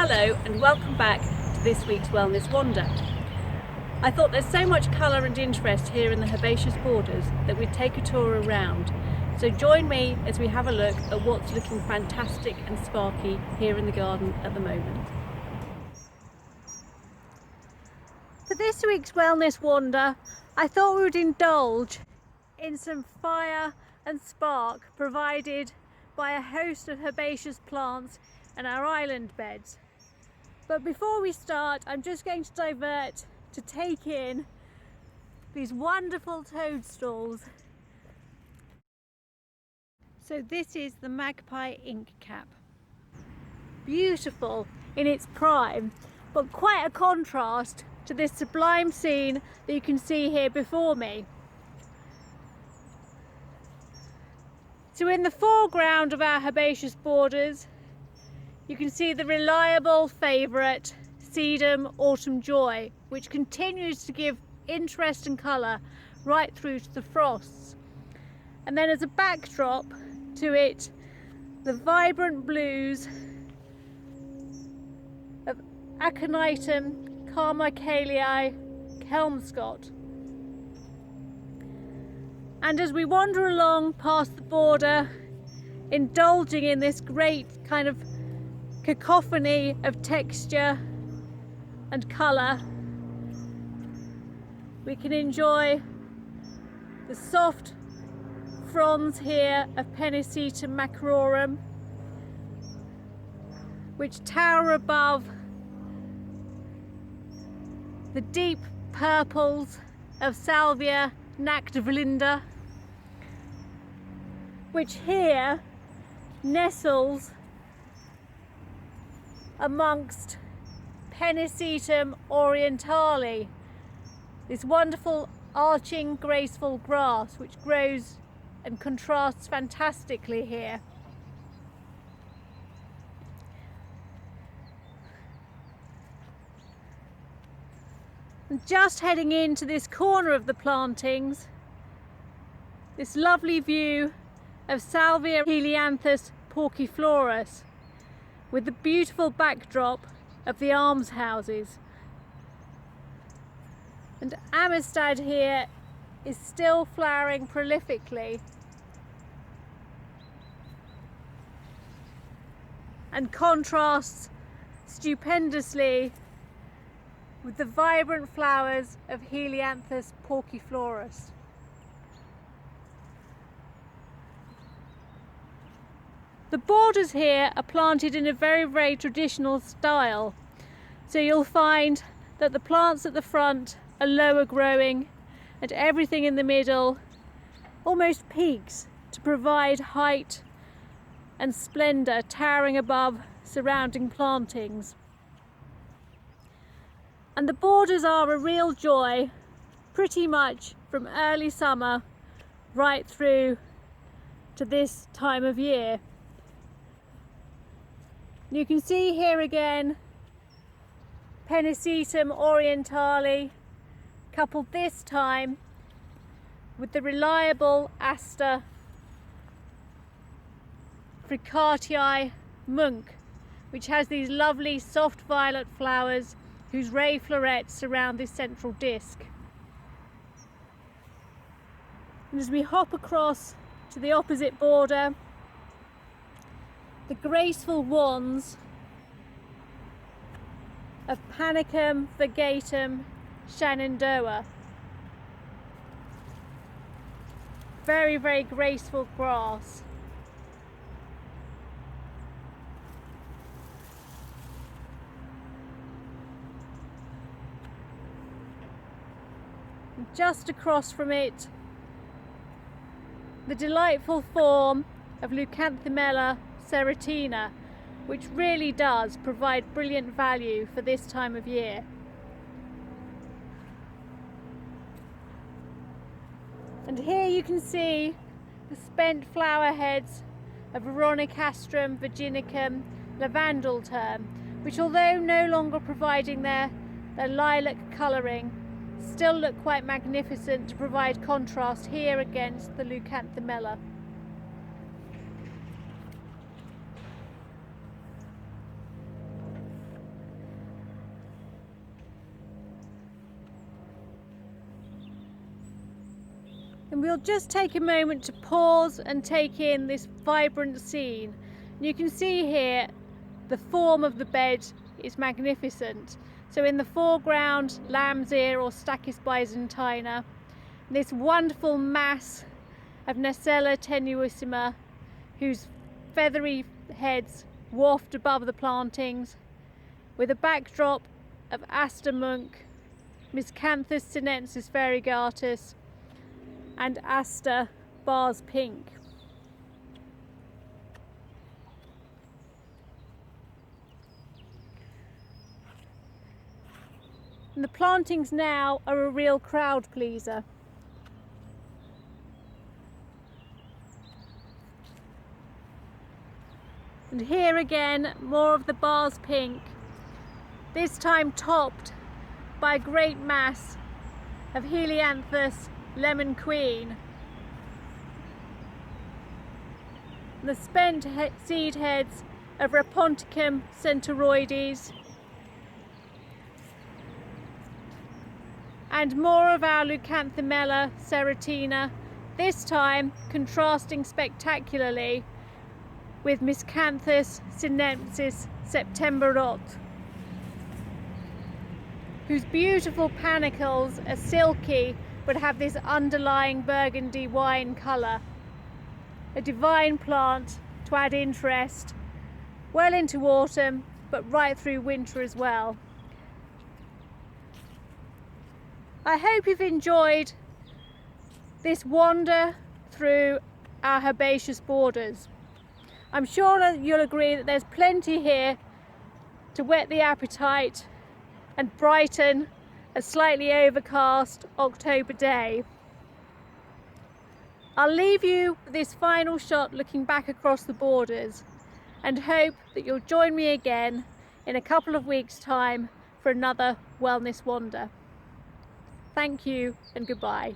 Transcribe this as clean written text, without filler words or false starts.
Hello and welcome back to this week's Wellness Wander. I thought there's so much colour and interest here in the herbaceous borders that we'd take a tour around. So join me as we have a look at what's looking fantastic and sparky here in the garden at the moment. For this week's Wellness Wander, I thought we would indulge in some fire and spark provided by a host of herbaceous plants and our island beds. But before we start, I'm just going to divert to take in these wonderful toadstools. So this is the magpie ink cap. Beautiful in its prime, but quite a contrast to this sublime scene that you can see here before me. So in the foreground of our herbaceous borders, you can see the reliable favourite sedum autumn joy, which continues to give interest and colour right through to the frosts. And then as a backdrop to it, the vibrant blues of Aconitum carmichaelii Kelmscott. And as we wander along past the border, indulging in this great kind of cacophony of texture and colour, we can enjoy the soft fronds here of Pennisetum macrorum, which tower above the deep purples of Salvia nactivlinda, which here nestles amongst Pennisetum orientale, this wonderful arching graceful grass which grows and contrasts fantastically here. And just heading into this corner of the plantings, this lovely view of Salvia helianthus porciflorus with the beautiful backdrop of the almshouses. And Amistad here is still flowering prolifically and contrasts stupendously with the vibrant flowers of Helianthus porciflorus. The borders here are planted in a very traditional style. So you'll find that the plants at the front are lower growing and everything in the middle almost peaks to provide height and splendour, towering above surrounding plantings. And the borders are a real joy, pretty much from early summer right through to this time of year. You can see here again Pennisetum orientale, coupled this time with the reliable Aster fricatii Munk, which has these lovely soft violet flowers whose ray florets surround this central disc. And as we hop across to the opposite border, the graceful wands of Panicum virgatum Shenandoah. Very graceful grass. And just across from it, the delightful form of Leucanthemella serratina, which really does provide brilliant value for this time of year. And here you can see the spent flower heads of Veronicastrum virginicum lavandel term, which although no longer providing their lilac colouring, still look quite magnificent to provide contrast here against the Leucanthemella. And we'll just take a moment to pause and take in this vibrant scene. And you can see here the form of the bed is magnificent. So in the foreground, lamb's ear or Stachys byzantina, this wonderful mass of Nacella tenuissima, whose feathery heads waft above the plantings, with a backdrop of Aster monk, Miscanthus sinensis variegatus, and Aster bars pink. And the plantings now are a real crowd pleaser. And here again, more of the bars pink, this time topped by a great mass of Helianthus lemon queen. And the spent seed heads of Raponticum centauroides, and more of our Leucanthemella serratina, this time contrasting spectacularly with Miscanthus sinensis septemberot, whose beautiful panicles are silky but have this underlying burgundy wine colour. A divine plant to add interest well into autumn, but right through winter as well. I hope you've enjoyed this wander through our herbaceous borders. I'm sure that you'll agree that there's plenty here to whet the appetite and brighten a slightly overcast October day. I'll leave you with this final shot looking back across the borders and hope that you'll join me again in a couple of weeks' time for another wellness wander. Thank you and goodbye.